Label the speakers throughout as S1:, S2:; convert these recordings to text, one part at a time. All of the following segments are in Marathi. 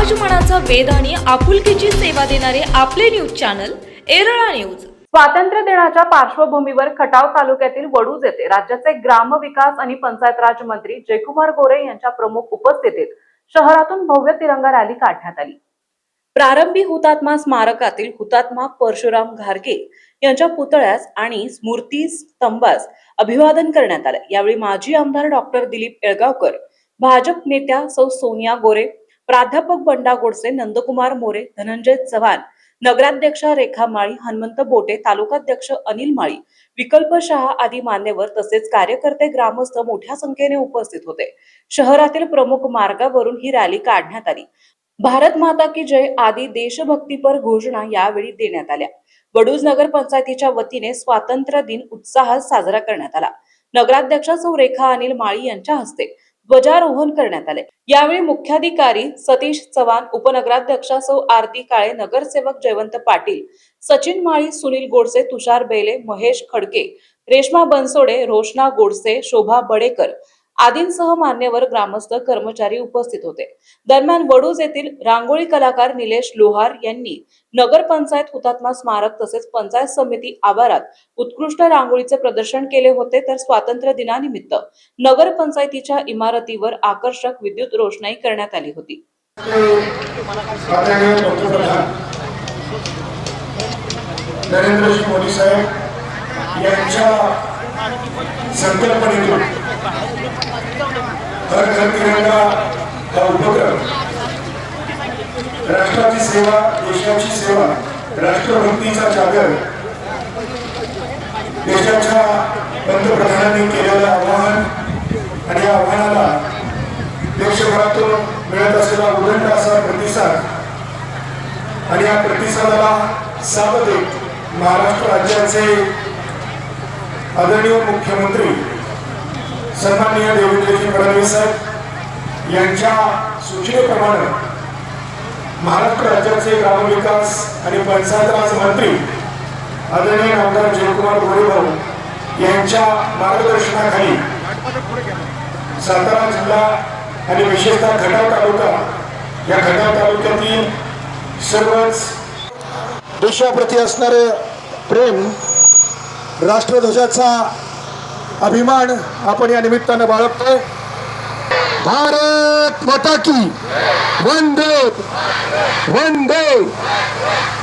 S1: समाजमनाचा वेध आणि आपुलकीची सेवा देणारे आपले न्यूज चॅनल एरळा न्यूज।
S2: स्वातंत्र्य दिनाच्या पार्श्वभूमीवर खटाव तालुक्यातील वडूज येथे राज्याचे ग्रामविकास आणि पंचायत राज मंत्री जयकुमार गोरे यांच्या प्रमुख उपस्थितीत शहरातून भव्य तिरंगा रॅली काढण्यात आली। प्रारंभी हुतात्मा स्मारकातील हुतात्मा परशुराम घारगे यांच्या पुतळ्यास आणि स्मृती स्तंभास अभिवादन करण्यात आले। यावेळी माजी आमदार डॉक्टर दिलीप येळगावकर, भाजप नेत्या सौ सोनिया गोरे, प्राध्यापक बंडा गोडसे, नंदकुमार मोरे, धनंजय चव्हाण, नगराध्यक्षा रेखा माळी, हनुमंत बोटे, तालुकाध्यक्ष अनिल माळी, विकल्प शहा आदी मान्यवर तसेच कार्यकर्ते ग्रामस्थ मोठ्या संख्येने उपस्थित होते। शहरातील प्रमुख मार्गावरून ही रॅली काढण्यात आली। भारत माता की जय आदी देशभक्तीपर घोषणा यावेळी देण्यात आल्या। वडूज नगर पंचायतीच्या वतीने स्वातंत्र्य दिन उत्साहात साजरा करण्यात आला। नगराध्यक्षा सौ रेखा अनिल माळी यांच्या हस्ते ध्वजारोहण करण्यात आले। यावेळी मुख्याधिकारी सतीश चव्हाण, उपनगराध्यक्षा सौ आरती काळे, नगरसेवक जयवंत पाटील, सचिन माळी, सुनील गोडसे, तुषार बेले, महेश खडके, रेश्मा बनसोडे, रोशना गोडसे, शोभा बडेकर आदींसह मान्यवर ग्रामस्थ कर्मचारी उपस्थित होते। दरम्यान वडूज येथील रांगोळी कलाकार निलेश लोहार यांनी नगर पंचायत हुतात्मा स्मारक तसेच पंचायत समिती आवारात उत्कृष्ट रांगोळीचे प्रदर्शन केले होते। तर स्वातंत्र्य दिनानिमित्त नगर पंचायतीच्या इमारतीवर आकर्षक विद्युत रोषणाई करण्यात आली होती।
S3: नरेंद्र मोदी साहेब यांच्या संकल्पनेतून हर घर तिरंगा हा उपक्रम राष्ट्राची सेवा, देशाची सेवा, राष्ट्रभक्तीचा जागर, देशाच्या पंतप्रधानांनी केलेलं आवाहन आणि या आव्हानाला देशभरातून मिळत असलेला उदंड असा प्रतिसाद आणि या प्रतिसादाला साथ देत महाराष्ट्र राज्याचे आदरणीय मुख्यमंत्री सन्माननीय देवेंद्रजी फडणवीस साहेब यांच्या सूचनेप्रमाणे महाराष्ट्र राज्याचे ग्रामविकास आणि पंचायत राज मंत्री आदरणीय आमदार जयकुमार गोरे यांच्या मार्गदर्शनाखाली सातारा जिल्हा आणि विशेषतः खटाव तालुका या खटाव तालुक्यातील सर्वच देशाप्रती असणारे प्रेम, राष्ट्रध्वजाचा अभिमान आपण या निमित्तानं बाळगतोय। भारत माता की वंदे वंदे,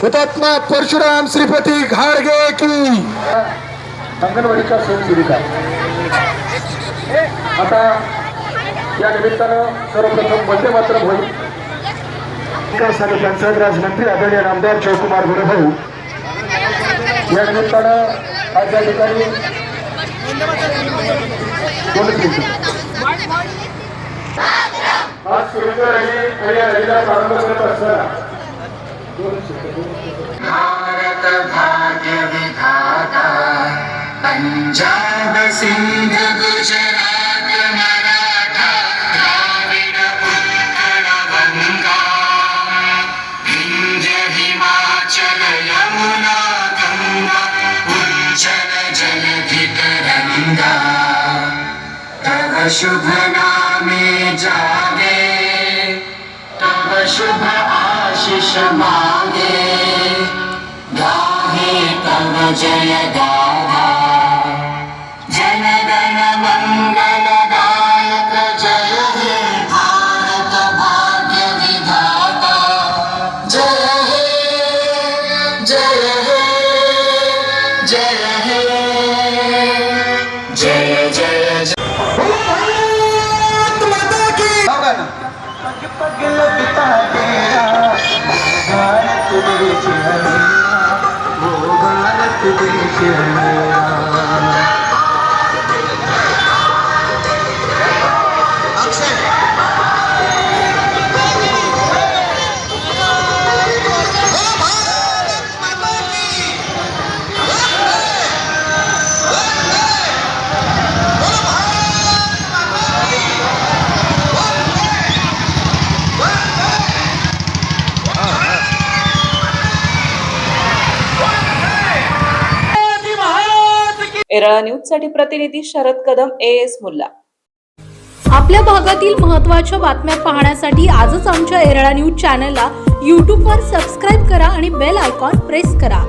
S3: हुतात्मा परशुराम श्रीपती घारगे की। अंगणवाडीच्या सहकार्याने आता या निमित्तानं सर्वप्रथम वंदे मातरम होईल। विकास आणि पंचायत राज मंत्री आदरणीय आमदार जयकुमार गोरे भाऊ या निमित्तानं आज या ठिकाणी आज सुरेंद्र आणि या रॅलीला प्रारंभ करत असताना
S4: भारत भाग्य विधाता, पंजाब सिंध गुजरात मराठा द्राविड उत्कल गंगा, विंध्य हिमाचल यमुना गंगा, उज्जल जलधि तरंगा, तव शुभ नामे जागे, तव शुभ आशीष मांगे, गाहे तव जय गाथा, जन गण मंगल दायक जय हे भारत भाग्य विधाता, जय हे जय हे जय हे जय जय जय। पगल पिता तेरा भारत देश है, वो भारत देश है।
S2: एरळा न्यूज साठी प्रतिनिधी शरद कदम, AS मुल्ला।
S1: आपल्या भागातील महत्त्वाच्या बातम्या पाहण्यासाठी आजच आमच्या एरळा न्यूज चॅनलला यूट्यूबवर सबस्क्राईब करा आणि बेल आयकॉन प्रेस करा.